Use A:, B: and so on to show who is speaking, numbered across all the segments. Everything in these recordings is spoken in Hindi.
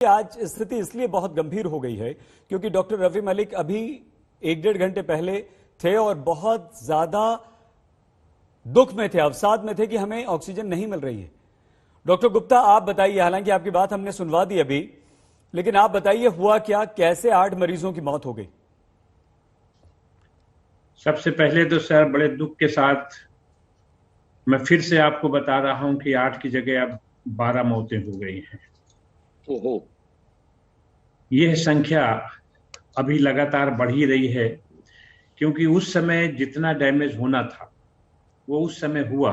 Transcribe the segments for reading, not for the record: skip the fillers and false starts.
A: आज स्थिति इसलिए बहुत गंभीर हो गई है क्योंकि डॉक्टर रफी मलिक अभी 1-1.5 घंटे पहले थे और बहुत ज्यादा दुख में थे, अवसाद में थे कि हमें ऑक्सीजन नहीं मिल रही है। डॉक्टर गुप्ता, आप बताइए, हालांकि आपकी बात हमने सुनवा दी अभी, लेकिन आप बताइए हुआ क्या, कैसे 8 मरीजों की मौत हो गई?
B: सबसे पहले तो सर बड़े दुख के साथ मैं फिर से आपको बता रहा हूं कि 8 की जगह अब 12 मौतें हो गई हैं।
C: ओहो।
B: यह संख्या अभी लगातार बढ़ ही रही है क्योंकि उस समय जितना डैमेज होना था वो उस समय हुआ,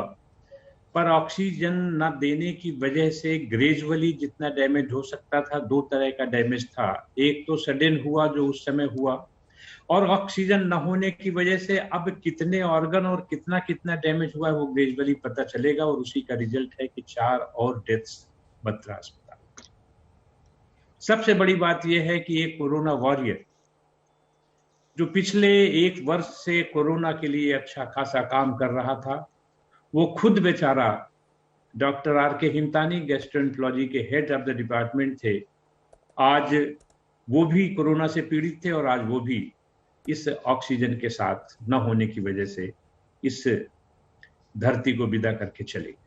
B: पर ऑक्सीजन न देने की वजह से ग्रेजुअली जितना डैमेज हो सकता था, 2 तरह का डैमेज था। एक तो सडन हुआ जो उस समय हुआ, और ऑक्सीजन न होने की वजह से अब कितने ऑर्गन और कितना कितना डैमेज हुआ है वो ग्रेजुअली पता चलेगा, और उसी का रिजल्ट है कि 4 और डेथ्स बत्रा अस्पताल। सबसे बड़ी बात यह है कि एक कोरोना वॉरियर जो पिछले 1 वर्ष से कोरोना के लिए अच्छा खासा काम कर रहा था, वो खुद बेचारा डॉक्टर आर.के. हिमतानी गैस्ट्रोएंटरोलॉजी के हेड ऑफ द डिपार्टमेंट थे। आज वो भी कोरोना से पीड़ित थे और आज वो भी इस ऑक्सीजन के साथ न होने की वजह से इस धरती को विदा करके चले गए।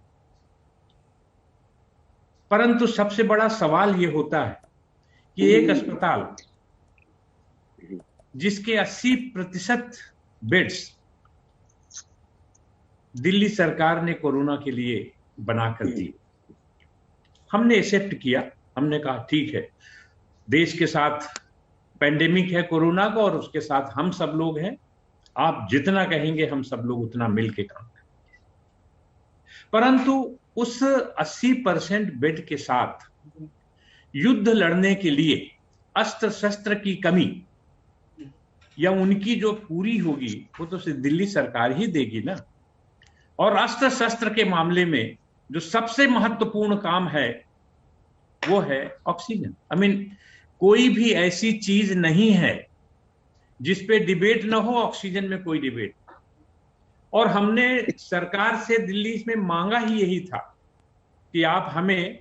B: परंतु सबसे बड़ा सवाल ये होता है कि एक अस्पताल जिसके 80% बेड्स दिल्ली सरकार ने कोरोना के लिए बनाकर दिए, हमने एक्सेप्ट किया। हमने कहा ठीक है, देश के साथ पेंडेमिक है कोरोना का और उसके साथ हम सब लोग हैं, आप जितना कहेंगे हम सब लोग उतना मिलके काम करेंगे। परंतु उस 80% बेड के साथ युद्ध लड़ने के लिए अस्त्र शस्त्र की कमी या उनकी जो पूरी होगी वो तो सिर्फ दिल्ली सरकार ही देगी ना। और अस्त्र शस्त्र के मामले में जो सबसे महत्वपूर्ण काम है वो है ऑक्सीजन। कोई भी ऐसी चीज नहीं है जिस पे डिबेट ना हो, ऑक्सीजन में कोई डिबेट। और हमने सरकार से दिल्ली में मांगा ही यही था कि आप हमें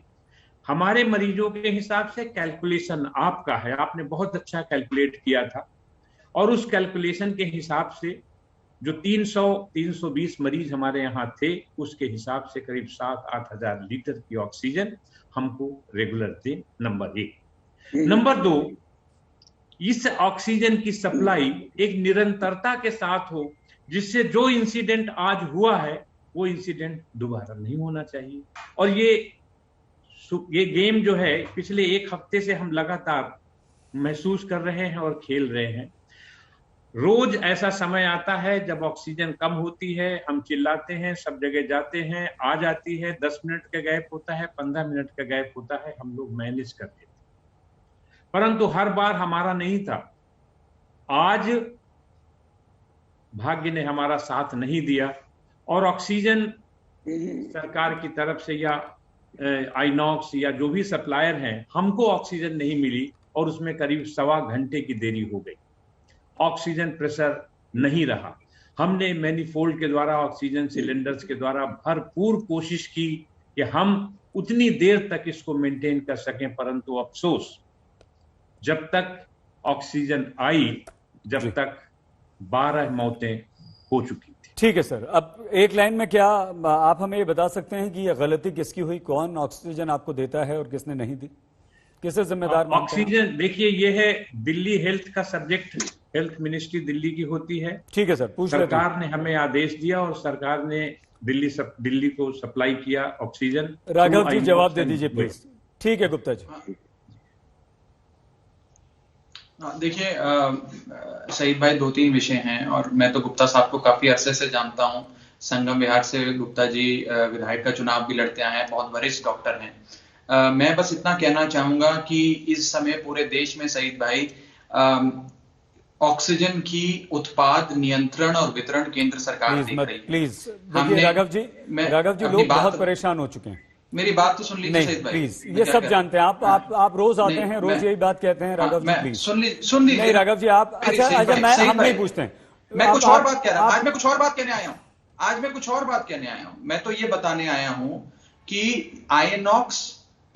B: हमारे मरीजों के हिसाब से कैलकुलेशन आपका है, आपने बहुत अच्छा कैलकुलेट किया था, और उस कैलकुलेशन के हिसाब से जो 320 मरीज हमारे यहाँ थे उसके हिसाब से करीब 7-8 हजार लीटर की ऑक्सीजन हमको रेगुलर दे, नंबर 1। नंबर 2, इस ऑक्सीजन की सप्लाई एक निरंतरता के साथ हो जिससे जो इंसिडेंट आज हुआ है वो इंसिडेंट दोबारा नहीं होना चाहिए। और ये गेम जो है पिछले 1 हफ्ते से हम लगातार महसूस कर रहे हैं और खेल रहे हैं। रोज ऐसा समय आता है जब ऑक्सीजन कम होती है, हम चिल्लाते हैं, सब जगह जाते हैं, आ जाती है, 10 मिनट का गैप होता है, 15 मिनट का गैप होता है, हम लोग मैनेज कर लेते हैं। परंतु हर बार हमारा नहीं था। आज भाग्य ने हमारा साथ नहीं दिया और ऑक्सीजन सरकार की तरफ से या आइनॉक्स या जो भी सप्लायर हैं, हमको ऑक्सीजन नहीं मिली और उसमें करीब 1.25 घंटे की देरी हो गई। ऑक्सीजन प्रेशर नहीं रहा। हमने मैनीफोल्ड के द्वारा, ऑक्सीजन सिलेंडर्स के द्वारा भरपूर कोशिश की कि हम उतनी देर तक इसको मेंटेन कर सकें, परंतु अफसोस जब तक ऑक्सीजन आई जब तक 12 मौतें हो चुकी थी।
A: ठीक है सर, अब एक लाइन में क्या आप हमें ये बता सकते हैं कि यह गलती किसकी हुई? कौन ऑक्सीजन आपको देता है और किसने नहीं दी? किसे जिम्मेदार मानते हैं?
B: ऑक्सीजन देखिए, ये है दिल्ली हेल्थ का सब्जेक्ट, हेल्थ मिनिस्ट्री दिल्ली की होती है।
A: ठीक है सर, पूछ लेते हैं।
B: सरकार ने हमें आदेश दिया और सरकार ने दिल्ली को सप्लाई किया ऑक्सीजन।
A: राघव जी जवाब दे दीजिए प्लीज। ठीक है गुप्ता जी।
D: देखिए शहीद भाई, 2-3 विषय हैं और मैं तो गुप्ता साहब को काफी अरसे से जानता हूं। संगम विहार से गुप्ता जी विधायक का चुनाव भी लड़ते आए हैं, बहुत वरिष्ठ डॉक्टर हैं। मैं बस इतना कहना चाहूंगा कि इस समय पूरे देश में शहीद भाई ऑक्सीजन की उत्पाद नियंत्रण और वितरण केंद्र सरकार देख रही है।
A: प्लीज राघव जी लोग बहुत परेशान हो चुके हैं।
D: मेरी बात तो सुन लीजिए शहीद भाई।
A: प्लीज, ये सब जानते हैं आप रोज आते हैं, रोज यही बात कहते हैं। राघव जी प्लीज
D: सुन लीजिए।
A: नहीं राघव जी आप, अच्छा हम नहीं पूछते हैं।
D: मैं कुछ और बात कह रहा हूं। आज मैं कुछ और बात कहने आया हूं। मैं तो ये बताने आया हूं कि आइनॉक्स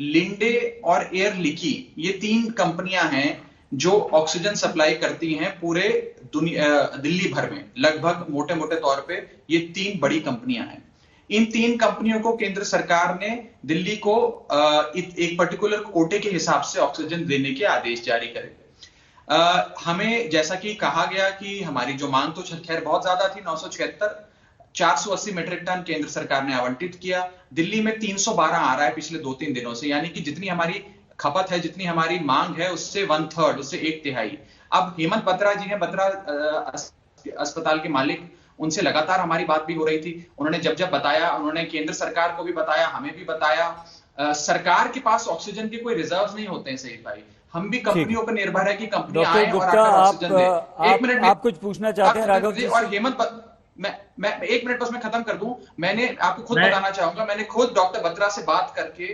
D: लिंडे और एयर लिकी, ये 3 कंपनियां हैं जो ऑक्सीजन सप्लाई करती हैं पूरे दिल्ली भर में। लगभग मोटे मोटे तौर पे ये 3 बड़ी कंपनियां हैं। इन 3 कंपनियों को केंद्र सरकार ने दिल्ली को एक पर्टिकुलर कोटे के हिसाब से ऑक्सीजन देने के आदेश जारी करे। हमें जैसा कि कहा गया कि हमारी जो मांग तो खैर बहुत ज्यादा थी, 976, 480 मीट्रिक टन केंद्र सरकार ने आवंटित किया। दिल्ली में 312 आ रहा है पिछले 2-3 दिनों से, यानी कि जितनी हमारी खपत है, जितनी हमारी मांग है, उससे 1/3, उससे 1/3। अब हेमंत बत्रा जी हैं, बत्रा अस्पताल के मालिक, उनसे लगातार हमारी बात भी हो रही थी। उन्होंने जब बताया, उन्होंने केंद्र सरकार को भी बताया, हमें भी बताया। सरकार के पास ऑक्सीजन के कोई रिजर्व नहीं होते हैं सही भाई। हम भी कंपनियों पर निर्भर है कि कंपनी आए और आकर ऑक्सीजन दे। एक मिनट,
A: आप कुछ पूछना चाहते हैं राघव जी?
D: और हेमंत, मैं 1 मिनट बस मैं खत्म कर दूं। मैंने आपको खुद बताना चाहूंगा, मैंने खुद डॉक्टर बत्रा से बात करके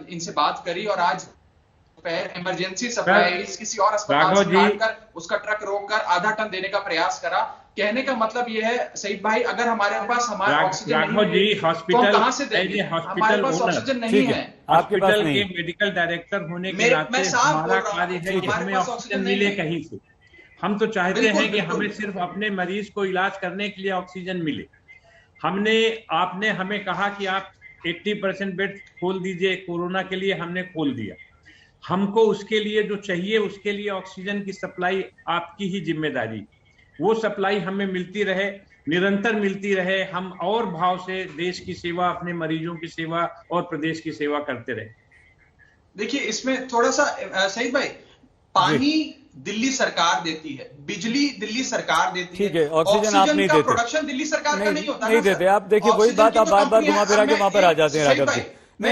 D: इनसे बात करी और आज इमरजेंसी सप्लाई किसी और अस्पताल से लाकर उसका ट्रक रोककर आधा टन देने का प्रयास करा। कहने का मतलब यह है सईद भाई, अगर हमारे पास हमारा ऑक्सीजन नहीं है तो हम कहां से देंगे? हमारे पास ऑक्सीजन नहीं है।
B: आपके पास के मेडिकल डायरेक्टर होने के नाते हमारा कार्य है कि हमें ऑक्सीजन मिले कहीं से। हम तो चाहते हैं कि हमें सिर्फ अपने मरीज को इलाज करने के लिए ऑक्सीजन मिले। आपने हमें कहा कि आप 80% बेड खोल दीजिए कोरोना के लिए, हमने खोल दिया। हमको उसके लिए जो चाहिए, उसके लिए ऑक्सीजन की सप्लाई आपकी ही जिम्मेदारी। वो सप्लाई हमें मिलती रहे, निरंतर मिलती रहे। हम और भाव से देश की सेवा, अपने मरीजों की सेवा और प्रदेश की सेवा करते रहे।
D: देखिए, इसमें थोड़ा सा सईद भाई, पानी दिल्ली सरकार देती है, बिजली दिल्ली सरकार देती है,
A: ठीक है, ऑक्सीजन आप नहीं देते,
D: प्रोडक्शन दिल्ली सरकार का नहीं होता,
A: नहीं देते। आप देखिए वही बात आप बार बार घुमा फिरा के वहां पर आ जाते हैं राघव जी।